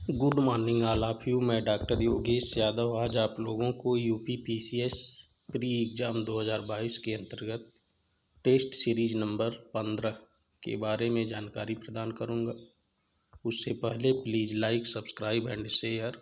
Good morning all of you. मैं doctor Yogesh Yadav आज आप लोगों को यूपी पीसीएस प्री एग्ज़ाम 2022 के अंतर्गत टेस्ट सीरीज नंबर 15 के बारे में जानकारी प्रदान करूंगा। उससे पहले please like, subscribe and share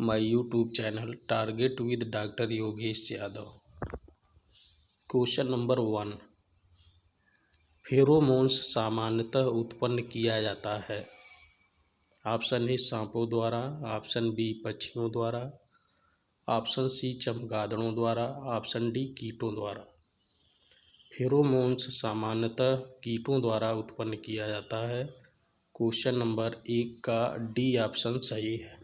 my YouTube channel target with doctor Yogesh Yadav. Question number 1, pheromones सामान्यतः उत्पन्न किया जाता है। ऑप्शन ए सांपों द्वारा, ऑप्शन बी पक्षियों द्वारा, ऑप्शन सी चमगादड़ों द्वारा, ऑप्शन डी कीटों द्वारा। फेरोमोन्स सामान्यतः कीटों द्वारा उत्पन्न किया जाता है। क्वेश्चन नंबर 1 का डी ऑप्शन सही है।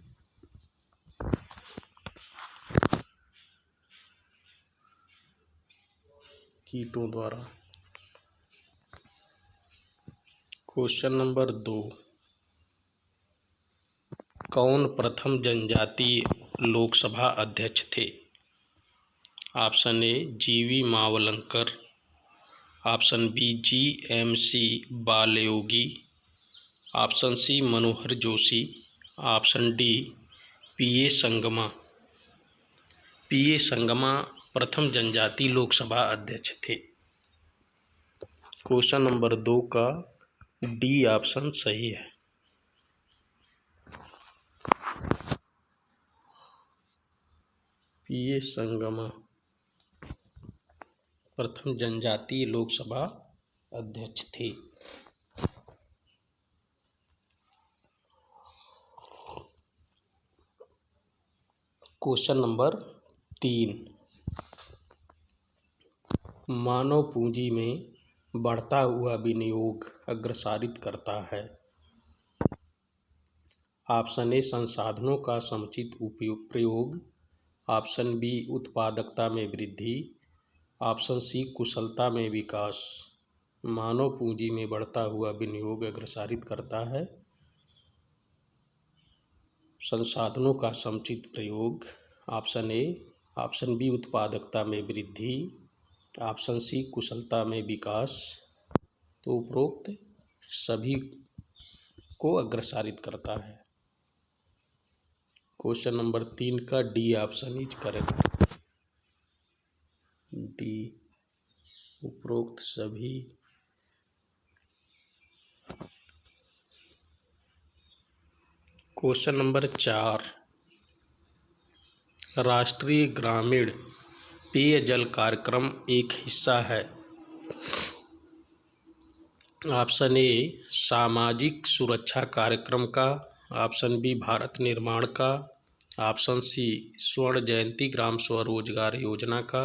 कीटों द्वारा। क्वेश्चन नंबर 2, कौन प्रथम जनजातीय लोकसभा अध्यक्ष थे? Option A GV Mavalankar, option B GMC Balayogi, option C Manohar Joshi, option D PA Sangma. PA Sangma प्रथम जनजातीय लोकसभा अध्यक्ष थे। क्वेश्चन नंबर 2 का डी ऑप्शन सही है। पीए संगमा प्रथम जनजातीय लोकसभा अध्यक्ष थे। क्वेश्चन नंबर 3, मानव पूंजी में बढ़ता हुआ विनियोग अग्रसारित करता है। ऑप्शन ए संसाधनों का समुचित प्रयोग, ऑप्शन बी उत्पादकता में वृद्धि, ऑप्शन सी कुशलता में विकास। मानव पूंजी में बढ़ता हुआ विनियोग अग्रसारित करता है। संसाधनों का समुचित प्रयोग ऑप्शन ए, ऑप्शन बी उत्पादकता में वृद्धि, ऑप्शन सी कुशलता में विकास। तो उपरोक्त सभी को अग्रसारित करता है। क्वेश्चन नंबर 3 का D option is correct. D, उपरोक्त सभी। क्वेश्चन नंबर 4, राष्ट्रीय ग्रामीण पेयजल कार्यक्रम एक हिस्सा है। ऑप्शन ए सामाजिक सुरक्षा कार्यक्रम का, ऑप्शन बी भारत निर्माण का, ऑप्शन सी स्वर्ण जयंती ग्राम स्वरोजगार योजना का,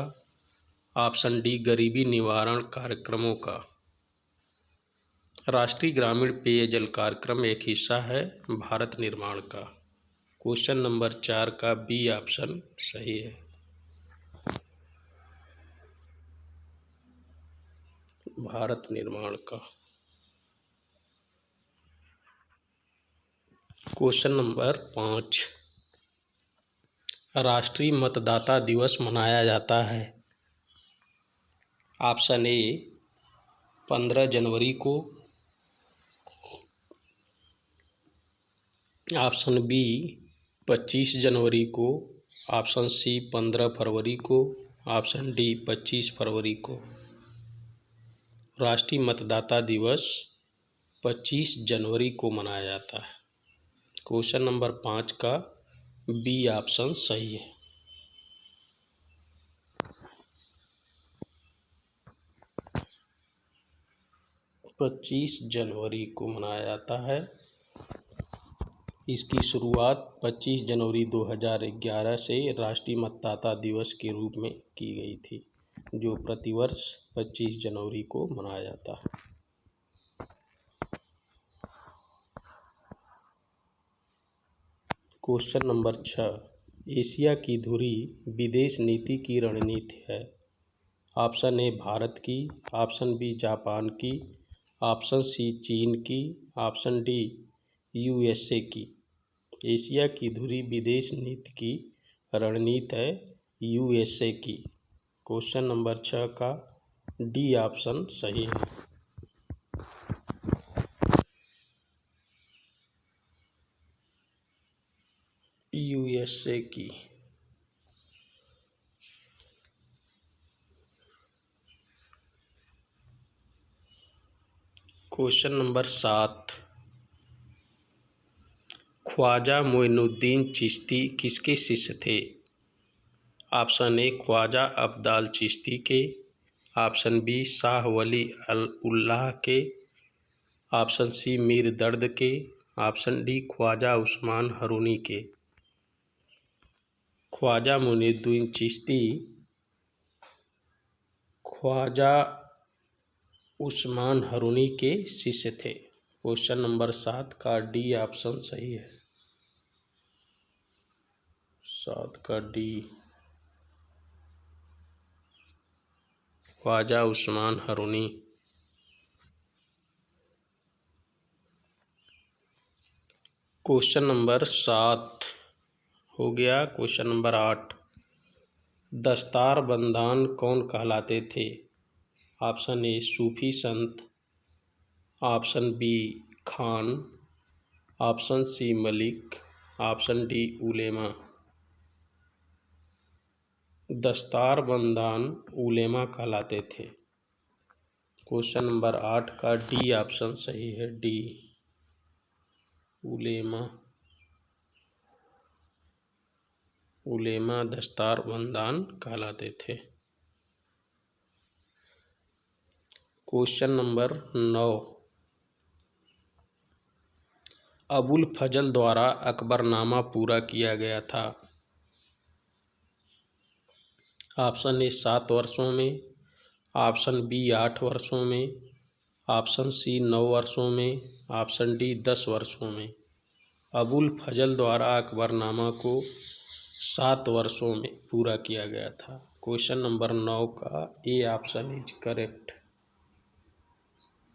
ऑप्शन डी गरीबी निवारण कार्यक्रमों का। राष्ट्रीय ग्रामीण पेयजल कार्यक्रम एक हिस्सा है भारत निर्माण का। क्वेश्चन नंबर 4 का बी ऑप्शन सही है। भारत निर्माण का। क्वेश्चन नंबर 5, राष्ट्रीय मतदाता दिवस मनाया जाता है। ऑप्शन ए 15 जनवरी को, ऑप्शन बी 25 जनवरी को, ऑप्शन सी 15 फरवरी को, ऑप्शन डी 25 फरवरी को। राष्ट्रीय मतदाता दिवस 25 जनवरी को मनाया जाता है। क्वेश्चन नंबर 5 का बी ऑप्शन सही है। पच्चीस जनवरी को मनाया जाता है। इसकी शुरुआत 25 जनवरी 2011 से राष्ट्रीय मतदाता दिवस के रूप में की गई थी, जो प्रतिवर्ष 25 जनवरी को मनाया जाता है। क्वेश्चन नंबर 6, एशिया की धुरी विदेश नीति की रणनीति है। ऑप्शन ए भारत की, ऑप्शन बी जापान की, ऑप्शन सी चीन की, ऑप्शन डी यूएसए की। एशिया की धुरी विदेश नीति की रणनीति है यूएसए की। क्वेश्चन नंबर 6 का डी ऑप्शन सही है। USA की। क्वेश्चन नंबर 7, ख्वाजा मोइनुद्दीन चिश्ती किसके शिष्य थे? ऑप्शन ए ख्वाजा अब्दाल चिश्ती के, ऑप्शन बी शाह वली उल्लाह के, ऑप्शन सी मीर दर्द के, ऑप्शन डी ख्वाजा उस्मान हरूनी के। ख्वाजा मोइनुद्दीन चिश्ती ख्वाजा उस्मान हरूनी के शिष्य थे। क्वेश्चन नंबर 7 का डी ऑप्शन सही है। 7 का D, Khwaja Usman Haruni. Question number 7 हो गया। क्वेश्चन नंबर 8, दस्तार बंदान कौन कहलाते थे? ऑप्शन ए सूफी संत, ऑप्शन बी खान, ऑप्शन सी मलिक, ऑप्शन डी उलेमा। दस्तार बंदान उलेमा कहलाते थे। क्वेश्चन नंबर 8 का डी ऑप्शन सही है, डी उलेमा। उलेमा दस्तार बंदान कहलाते थे। क्वेश्चन नंबर 9, अबुल फजल द्वारा अकबरनामा पूरा किया गया था। ऑप्शन ए 7 वर्षों में, ऑप्शन बी 8 वर्षों में, ऑप्शन सी 9 वर्षों में, ऑप्शन डी 10 वर्षों में। अबुल फजल द्वारा अकबरनामा को 7 वर्षों में पूरा किया गया था। क्वेश्चन नंबर 9 का ए ऑप्शन इज करेक्ट।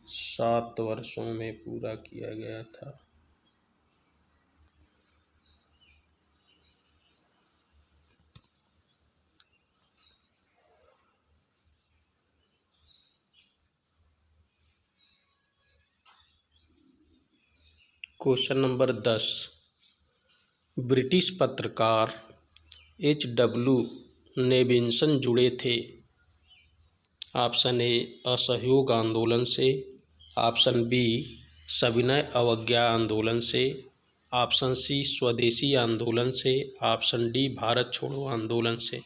7 वर्षों में पूरा किया गया था। क्वेश्चन नंबर 10, ब्रिटिश पत्रकार H.W. नेविन्सन जुड़े थे। ऑप्शन ए असहयोग आंदोलन से, ऑप्शन बी सविनय अवज्ञा आंदोलन से, ऑप्शन सी स्वदेशी आंदोलन से, ऑप्शन डी भारत छोड़ो आंदोलन से।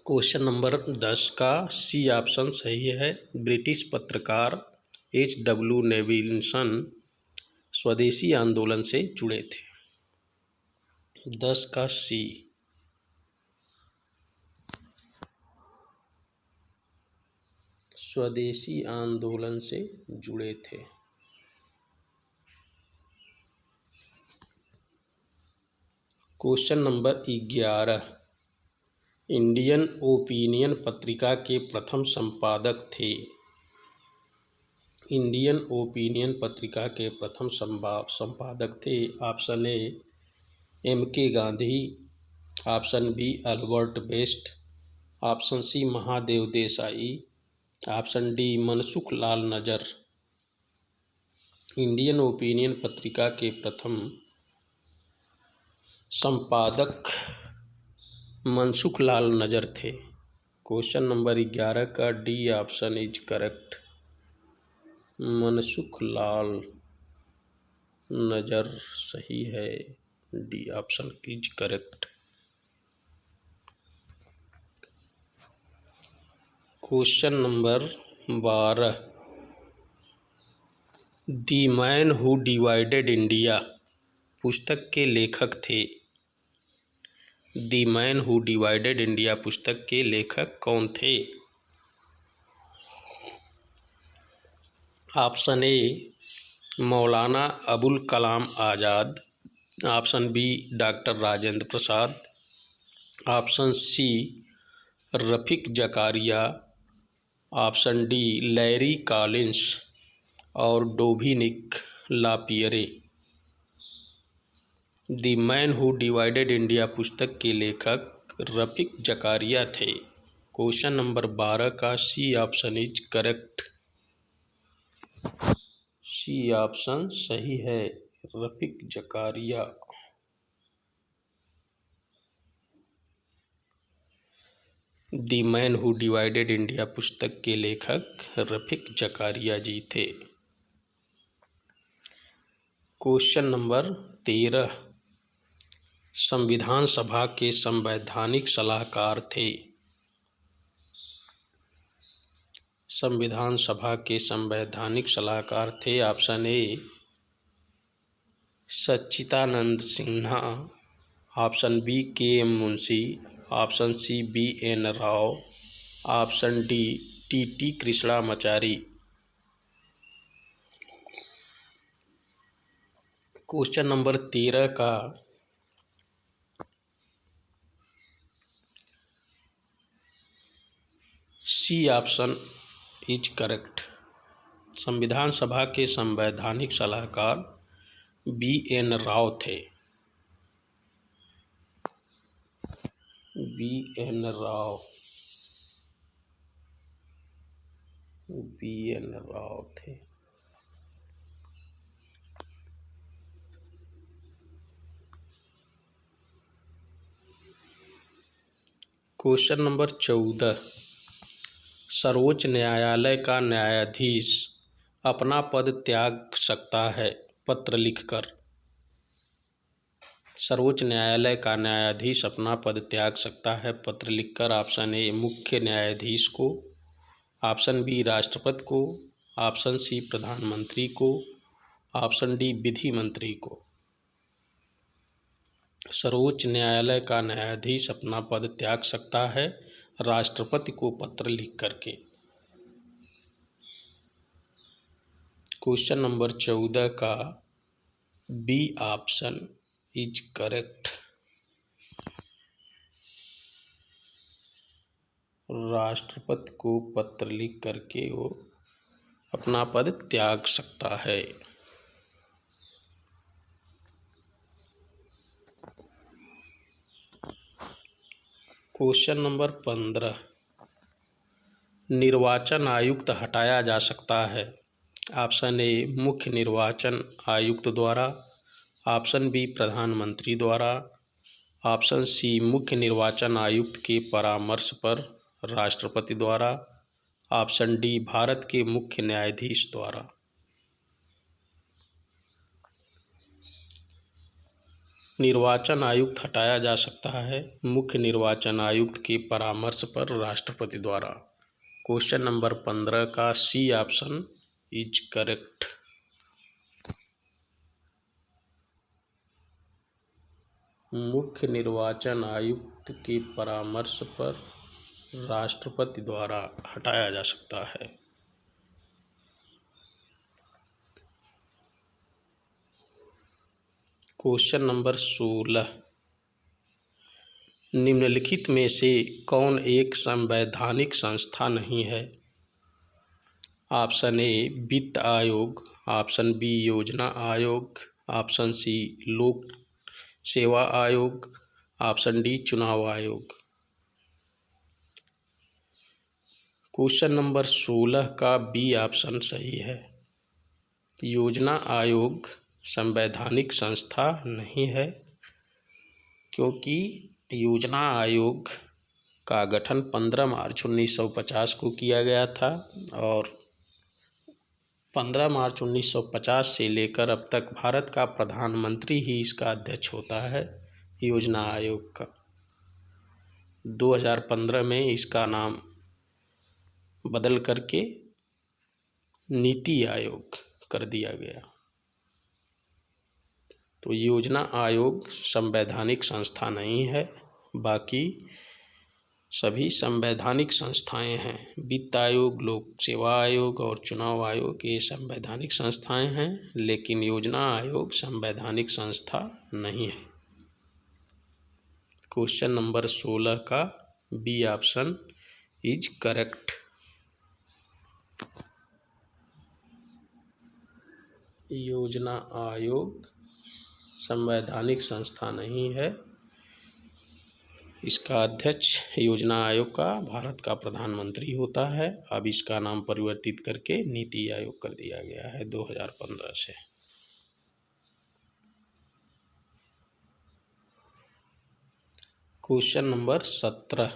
क्वेश्चन नंबर 10 का सी ऑप्शन सही है। ब्रिटिश पत्रकार H.W. नेविन्सन स्वदेशी आंदोलन से जुड़े थे। 10 का सी। स्वदेशी आंदोलन से जुड़े थे। क्वेश्चन नंबर 11, इंडियन ओपिनियन पत्रिका के प्रथम संपादक थे। इंडियन ओपिनियन पत्रिका के प्रथम संपादक थे। Option A M.K. Gandhi, option B Albert Best, option C Mahadev Desai, option D Mansukh Lal Nazar. Indian opinion पत्रिका के प्रथम संपादक मनसुख लाल नजर थे। क्वेश्चन नंबर 11 का D option is correct. Mansukh Lal Nazar सही है, D option is correct. Question number 12, the man who divided India पुस्तक के लेखक थे। The man who divided India पुस्तक के लेखक कौन थे? Option A Maulana Abul Kalam Azad, option B doctor Rajendra Prasad, option C Rafiq Zakaria, option D Larry Collins और Dominique Lapierre. The man who divided India पुस्तक के लेखक रफ़ीक जकारिया थे। क्वेश्चन नंबर 12 का C option is correct. C option सही है, Rafiq Zakaria. The man who divided India पुस्तक के लेखक रफीक जकारिया जी थे। क्वेश्चन नंबर 13, संविधान सभा के संवैधानिक सलाहकार थे। संविधान सभा के संवैधानिक सलाहकार थे। Option A Sachchidanand Sinha, option B K M Munshi, option C B N Rau, option D T T Krishnamachari. Question number 13 का सी ऑप्शन इज करेक्ट। संविधान सभा के संवैधानिक सलाहकार बी एन राव थे। बी एन राव थे। क्वेश्चन नंबर 14, सर्वोच्च न्यायालय का न्यायाधीश अपना पद त्याग सकता है पत्र लिखकर। सर्वोच्च न्यायालय का न्यायाधीश अपना पद त्याग सकता है पत्र लिखकर। ऑप्शन ए मुख्य न्यायाधीश को, ऑप्शन बी राष्ट्रपति को, ऑप्शन सी प्रधानमंत्री को, ऑप्शन डी विधि मंत्री को। सर्वोच्च न्यायालय का न्यायाधीश अपना पद त्याग सकता है राष्ट्रपति को पत्र लिख करके। क्वेश्चन नंबर 14 का बी ऑप्शन इज करेक्ट। राष्ट्रपति को पत्र लिख करके वो अपना पद त्याग सकता है। क्वेश्चन नंबर 15, निर्वाचन आयुक्त हटाया जा सकता है। ऑप्शन ए मुख्य निर्वाचन आयुक्त द्वारा, ऑप्शन बी प्रधानमंत्री द्वारा, ऑप्शन सी मुख्य निर्वाचन आयुक्त के परामर्श पर राष्ट्रपति द्वारा, ऑप्शन डी भारत के मुख्य न्यायाधीश द्वारा। निर्वाचन आयुक्त हटाया जा सकता है मुख्य निर्वाचन आयुक्त के परामर्श पर राष्ट्रपति द्वारा। क्वेश्चन नंबर 15 का सी ऑप्शन इज करेक्ट। मुख्य निर्वाचन आयुक्त के परामर्श पर राष्ट्रपति द्वारा हटाया जा सकता है। क्वेश्चन नंबर 16, निम्नलिखित में से कौन एक संवैधानिक संस्था नहीं है। ऑप्शन ए वित्त आयोग, ऑप्शन बी योजना आयोग, ऑप्शन सी लोक सेवा आयोग, ऑप्शन डी चुनाव आयोग। क्वेश्चन नंबर 16 का बी ऑप्शन सही है। योजना आयोग संवैधानिक संस्था नहीं है, क्योंकि योजना आयोग का गठन 15 मार्च 1950 को किया गया था और 15 मार्च 1950 से लेकर अब तक भारत का प्रधानमंत्री ही इसका अध्यक्ष होता है योजना आयोग का। 2015 में इसका नाम बदल करके नीति आयोग कर दिया गया। तो योजना आयोग संवैधानिक संस्था नहीं है, बाकी सभी संवैधानिक संस्थाएं हैं। वित्त आयोग, लोक सेवा आयोग और चुनाव आयोग ये संवैधानिक संस्थाएं हैं, लेकिन योजना आयोग संवैधानिक संस्था नहीं है। क्वेश्चन नंबर 16 का बी ऑप्शन इज करेक्ट। योजना आयोग संवैधानिक संस्था नहीं है, इसका अध्यक्ष योजना आयोग का भारत का प्रधानमंत्री होता है। अब इसका नाम परिवर्तित करके नीति आयोग कर दिया गया है 2015 से। Question number 17।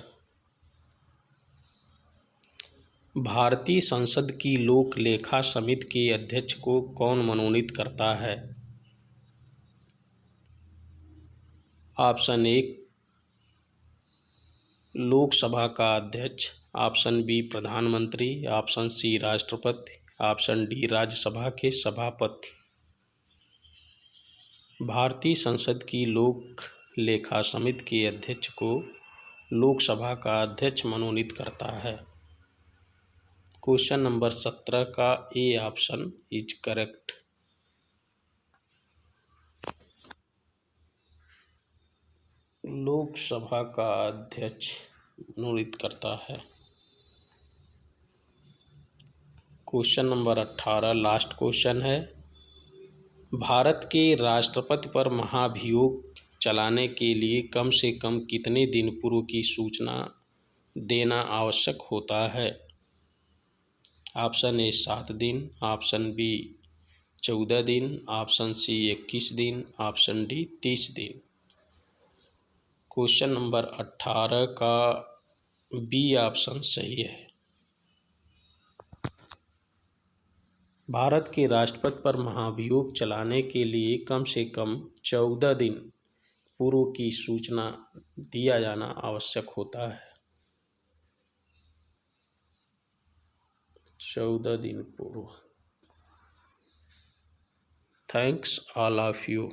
भारतीय संसद की लोक लेखा समिति के अध्यक्ष को कौन मनोनीत करता है? ऑप्शन 1 लोकसभा का अध्यक्ष, ऑप्शन बी प्रधानमंत्री, ऑप्शन सी राष्ट्रपति, ऑप्शन डी राज्यसभा के सभापति। भारतीय संसद की लोक लेखा समिति के अध्यक्ष को लोकसभा का अध्यक्ष मनोनीत करता है। क्वेश्चन नंबर 17 का A option is correct. Lok Sabha का अध्यक्ष मनोनीत करता है। क्वेश्चन नंबर 18 लास्ट क्वेश्चन है। भारत के राष्ट्रपति पर महाभियोग चलाने के लिए कम से कम कितने दिन पूर्व की सूचना देना आवश्यक होता है? ऑप्शन ए 7 दिन, ऑप्शन बी 14 दिन, ऑप्शन सी 21 दिन, ऑप्शन डी 30 दिन। क्वेश्चन नंबर 18 का बी ऑप्शन सही है। भारत के राष्ट्रपति पर महाभियोग चलाने के लिए कम से कम 14 दिन पूर्व की सूचना दिया जाना आवश्यक होता है। 14 दिन पूर्व। Thanks all of you.